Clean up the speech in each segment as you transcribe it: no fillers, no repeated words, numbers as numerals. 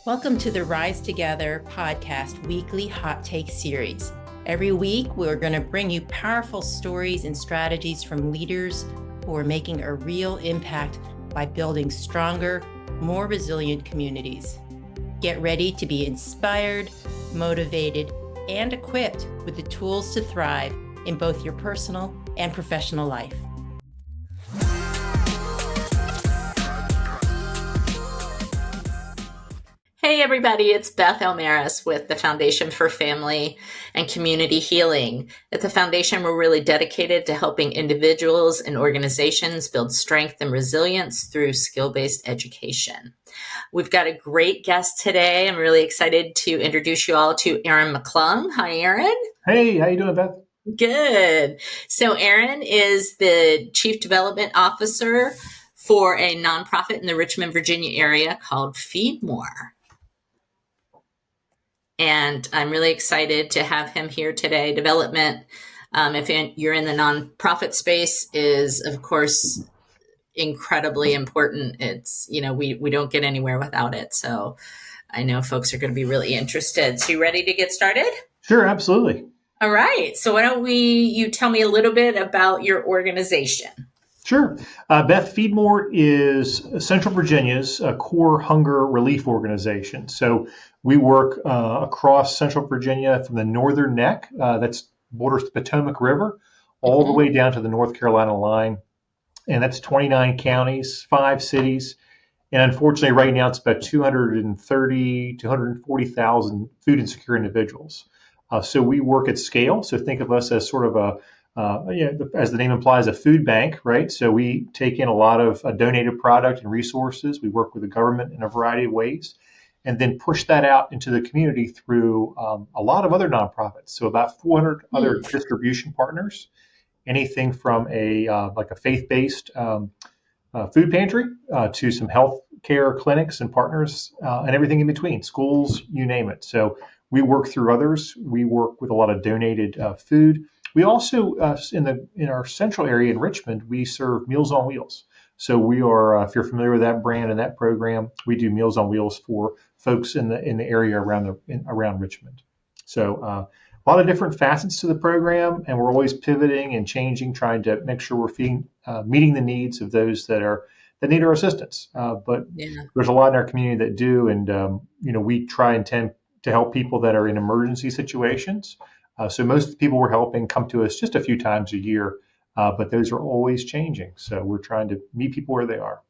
Welcome to the Rise Together podcast weekly hot take series. Every week, we're going to bring you powerful stories and strategies from leaders who are making a real impact by building stronger, more resilient communities. Get ready to be inspired, motivated, and equipped with the tools to thrive in both your personal and professional life. Hey everybody, it's Beth Elmaris with the Foundation for Family and Community Healing. At the Foundation, we're really dedicated to helping individuals and organizations build strength and resilience through skill-based education. We've got a great guest today. I'm really excited to introduce you all to Aaron McClung. Hi, Aaron. Hey, how you doing, Beth? Good. So Aaron is the Chief Development Officer for a nonprofit in the Richmond, Virginia area called Feed More. And I'm really excited to have him here today. Development, if you're in the nonprofit space, is, of course, incredibly important. It's, we don't get anywhere without it. So I know folks are going to be really interested. So you ready to get started? Sure, absolutely. All right. So why don't you tell me a little bit about your organization? Sure. Beth, Feedmore is Central Virginia's core hunger relief organization. So we work across Central Virginia from the northern neck, that's borders the Potomac River, all the way down to the North Carolina line. And that's 29 counties, 5 cities. And unfortunately, right now, it's about 240,000 food insecure individuals. So we work at scale. So think of us as sort of as the name implies, a food bank, right? So we take in a lot of donated product and resources. We work with the government in a variety of ways, and then push that out into the community through a lot of other nonprofits. So about 400 other distribution partners, anything from a faith-based food pantry to some health care clinics and partners and everything in between, schools, you name it. So we work through others. We work with a lot of donated food. We also, in our central area in Richmond, we serve Meals on Wheels. So we are, if you're familiar with that brand and that program, we do Meals on Wheels for folks in the area around Richmond. So a lot of different facets to the program, and we're always pivoting and changing, trying to make sure we're meeting the needs of those that need our assistance. But there's a lot in our community that do, and we try and tend to help people that are in emergency situations. So most of the people we're helping come to us just a few times a year, but those are always changing. So we're trying to meet people where they are.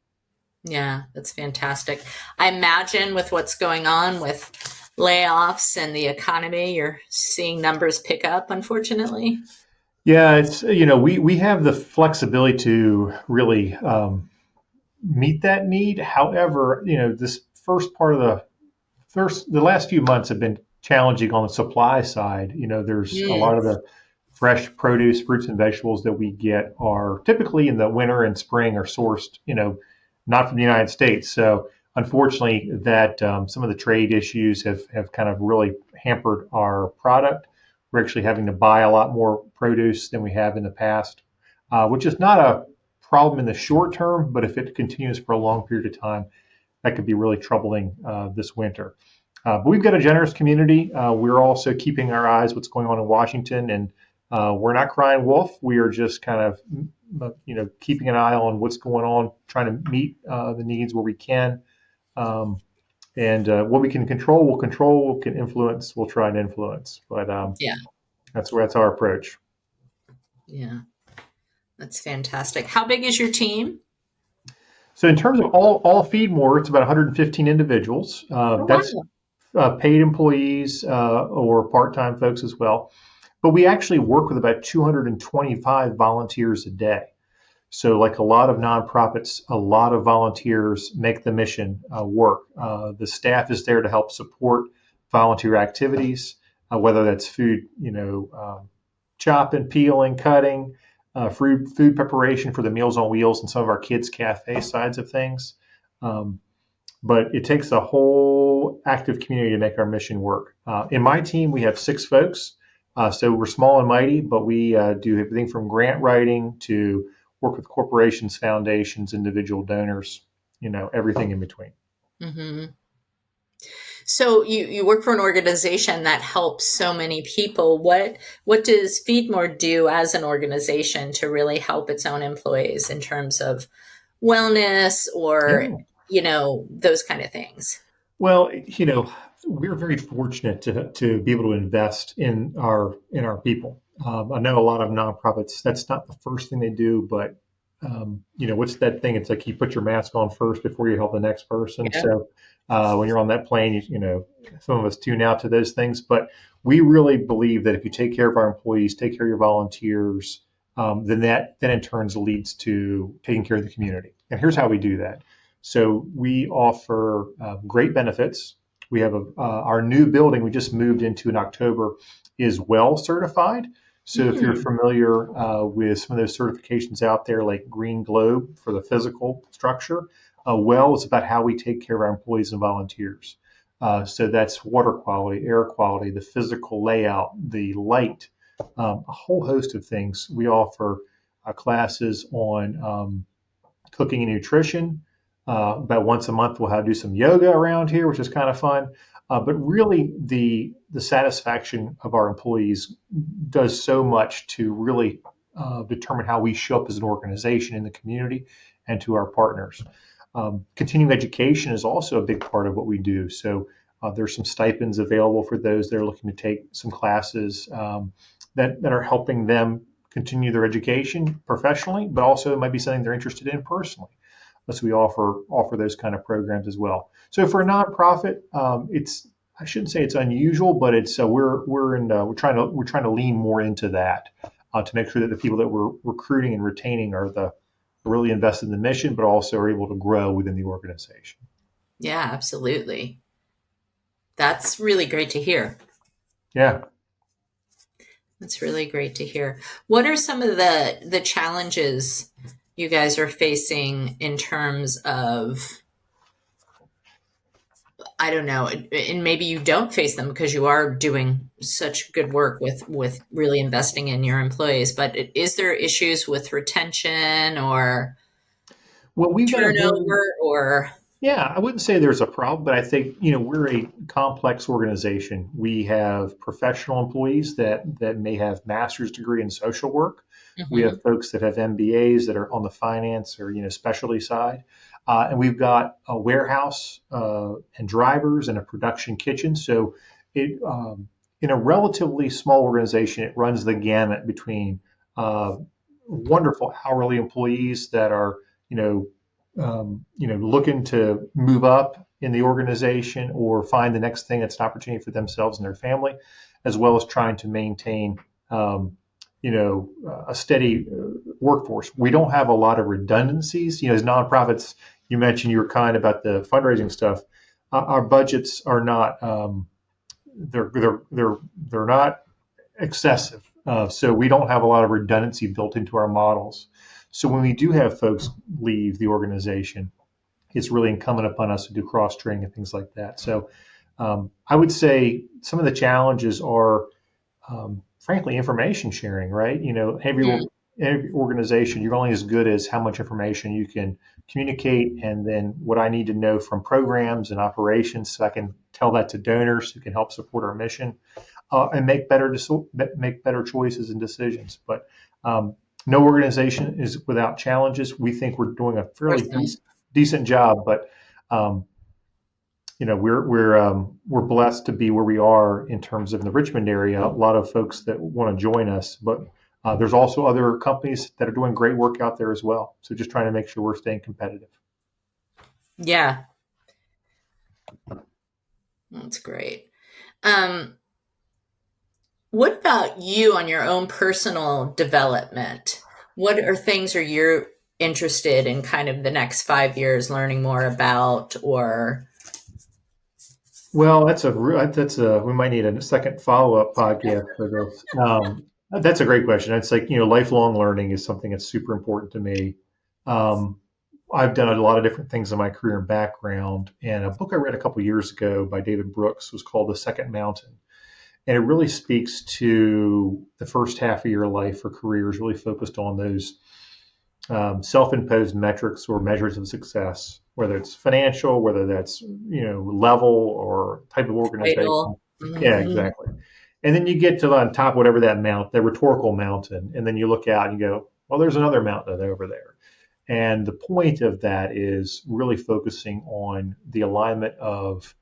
Yeah, that's fantastic. I imagine with what's going on with layoffs and the economy, you're seeing numbers pick up, unfortunately. Yeah, it's, we have the flexibility to really meet that need. However, this first part of the last few months have been challenging on the supply side. There's a lot of the fresh produce, fruits and vegetables that we get are typically in the winter and spring are sourced, not from the United States. So unfortunately that some of the trade issues have kind of really hampered our product. We're actually having to buy a lot more produce than we have in the past, which is not a problem in the short term, but if it continues for a long period of time, that could be really troubling this winter. But we've got a generous community. We're also keeping our eyes what's going on in Washington, and we're not crying wolf. We are just kind of, keeping an eye on what's going on, trying to meet the needs where we can. And what we can control, we'll control. What we can influence, we'll try and influence. But that's our approach. Yeah, that's fantastic. How big is your team? So in terms of all Feedmore, it's about 115 individuals. That's paid employees or part-time folks as well. But we actually work with about 225 volunteers a day. So like a lot of nonprofits, a lot of volunteers make the mission work. The staff is there to help support volunteer activities, whether that's food, chopping, peeling, cutting, food preparation for the Meals on Wheels and some of our kids' cafe sides of things. But it takes a whole active community to make our mission work. In my team, we have 6 folks. So we're small and mighty, but we do everything from grant writing to work with corporations, foundations, individual donors, everything in between. Mm-hmm. So you work for an organization that helps so many people. What does Feedmore do as an organization to really help its own employees in terms of wellness or, Yeah. those kind of things? Well, we're very fortunate to be able to invest in our people. I know a lot of nonprofits, that's not the first thing they do, but what's that thing? It's like you put your mask on first before you help the next person. Yeah. So when you're on that plane, some of us tune out to those things, but we really believe that if you take care of our employees, take care of your volunteers, then that then in turn leads to taking care of the community. And here's how we do that. So we offer great benefits. We have our new building we just moved into in October is well certified. So if you're Mm. familiar with some of those certifications out there, like Green Globe for the physical structure, well is about how we take care of our employees and volunteers. So that's water quality, air quality, the physical layout, the light, a whole host of things. We offer classes on cooking and nutrition. About once a month, we'll do some yoga around here, which is kind of fun. But really, the satisfaction of our employees does so much to really determine how we show up as an organization in the community and to our partners. Continuing education is also a big part of what we do. So there's some stipends available for those that are looking to take some classes that are helping them continue their education professionally, but also it might be something they're interested in personally. So we offer those kind of programs as well. So for a nonprofit, I shouldn't say it's unusual, but it's we're trying to lean more into that to make sure that the people that we're recruiting and retaining are really invested in the mission, but also are able to grow within the organization. Yeah, absolutely. That's really great to hear. Yeah. That's really great to hear. What are some of the challenges you guys are facing in terms of, I don't know, and maybe you don't face them because you are doing such good work with really investing in your employees, but is there issues with retention or Well, we've got a very turnover or Yeah, I wouldn't say there's a problem, but I think, we're a complex organization. We have professional employees that may have master's degree in social work. We Mhm. have folks that have MBAs that are on the finance or, specialty side. And we've got a warehouse and drivers and a production kitchen. So in a relatively small organization, it runs the gamut between uh, wonderful hourly employees that are, you know, looking to move up in the organization or find the next thing that's an opportunity for themselves and their family, as well as trying to maintain, a steady workforce. We don't have a lot of redundancies. As nonprofits, you mentioned you were kind about the fundraising stuff. Our budgets are not they're not excessive. So we don't have a lot of redundancy built into our models. So when we do have folks leave the organization, it's really incumbent upon us to do cross training and things like that. So I would say some of the challenges are, frankly, information sharing. Right? Mm. Every organization, you're only as good as how much information you can communicate, and then what I need to know from programs and operations, so I can tell that to donors who can help support our mission and make better choices and decisions. But no organization is without challenges. We think we're doing a Of fairly course not. decent job, but um, we're blessed to be where we are in terms of the Richmond area. A lot of folks that want to join us, but there's also other companies that are doing great work out there as well. So just trying to make sure we're staying competitive. Yeah, that's great. Um, what about you on your own personal development? What are things are you interested in kind of the next 5 years learning more about or Well, we might need a second follow up podcast for this. That's a great question. It's like, lifelong learning is something that's super important to me. Um, I've done a lot of different things in my career and background, and a book I read a couple years ago by David Brooks was called The Second Mountain. And it really speaks to the first half of your life or career is really focused on those self-imposed metrics or measures of success, whether it's financial, whether that's level type of organization. Idol. Yeah, Mhm. exactly. And then you get to on top of whatever that mountain, that rhetorical mountain, and then you look out and you go, well, there's another mountain over there. And the point of that is really focusing on the alignment of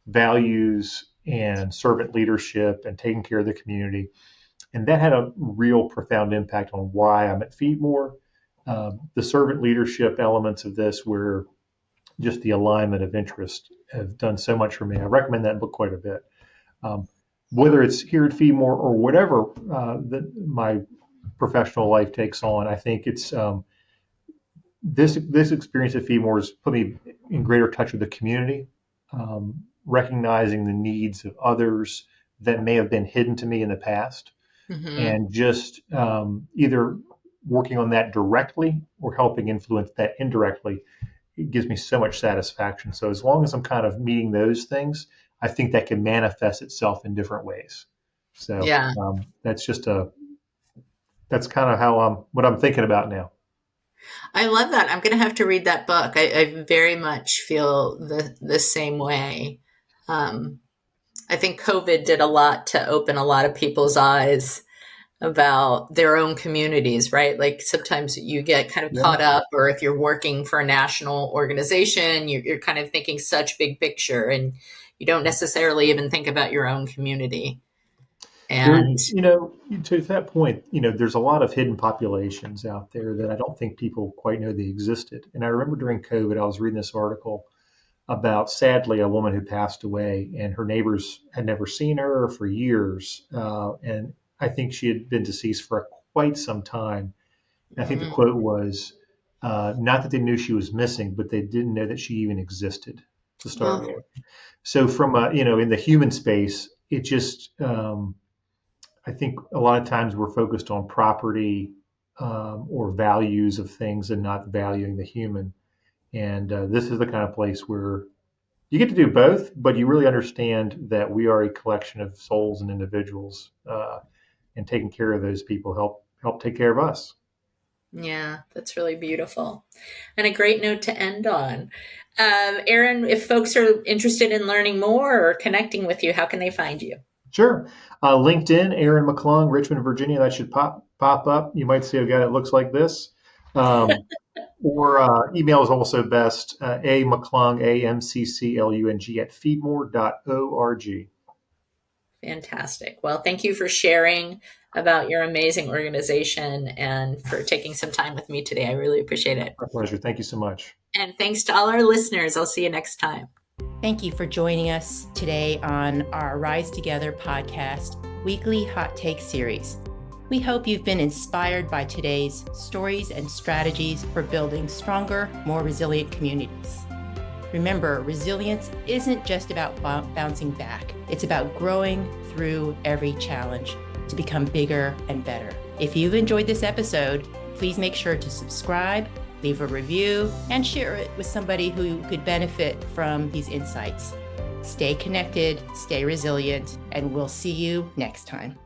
values and servant leadership and taking care of the community. And that had a real profound impact on why I'm at Feedmore. The servant leadership elements of this, where just the alignment of interest, have done so much for me. I recommend that book quite a bit. Um, Whether it's here at Feedmore or whatever that my professional life takes on, I think it's this experience at Feedmore has put me in greater touch with the community, recognizing the needs of others that may have been hidden to me in the past, Mhm. and just either working on that directly or helping influence that indirectly. It gives me so much satisfaction. So as long as I'm kind of meeting those things, I think that can manifest itself in different ways. So Yeah. that's kind of how what I'm thinking about now. I love that. I'm going to have to read that book. I very much feel the same way. Um, I think COVID did a lot to open a lot of people's eyes about their own communities, right? Like sometimes you get kind of Yeah. caught up, or if you're working for a national organization, you're kind of thinking such big picture and you don't necessarily even think about your own community. There, And to that point, there's a lot of hidden populations out there that I don't think people quite know they existed. And I remember during COVID, I was reading this article about, sadly, a woman who passed away, and her neighbors had never seen her for years. And I think she had been deceased for quite some time. And I think the mm, quote was, not that they knew she was missing, but they didn't know that she even existed to start well, with. So from, in the human space, it just, I think a lot of times we're focused on property or values of things and not valuing the human. And this is the kind of place where you get to do both, but you really understand that we are a collection of souls and individuals, and taking care of those people help take care of us. yeah, that's really beautiful. And a great note to end on. Aaron, if folks are interested in learning more or connecting with you, how can they find you? Sure. LinkedIn, Aaron McClung, Richmond, Virginia. That should pop up. You might see a guy that looks like this. Um, or email is also best. A McClung, AMCCLUNG at feedmore.org. Fantastic. Well, thank you for sharing about your amazing organization and for taking some time with me today. I really appreciate it. My pleasure. Thank you so much. And thanks to all our listeners. I'll see you next time. Thank you for joining us today on our Rise Together podcast weekly hot take series. We hope you've been inspired by today's stories and strategies for building stronger, more resilient communities. Remember, resilience isn't just about bouncing back. It's about growing through every challenge to become bigger and better. If you've enjoyed this episode, please make sure to subscribe, leave a review, and share it with somebody who could benefit from these insights. Stay connected, stay resilient, and we'll see you next time.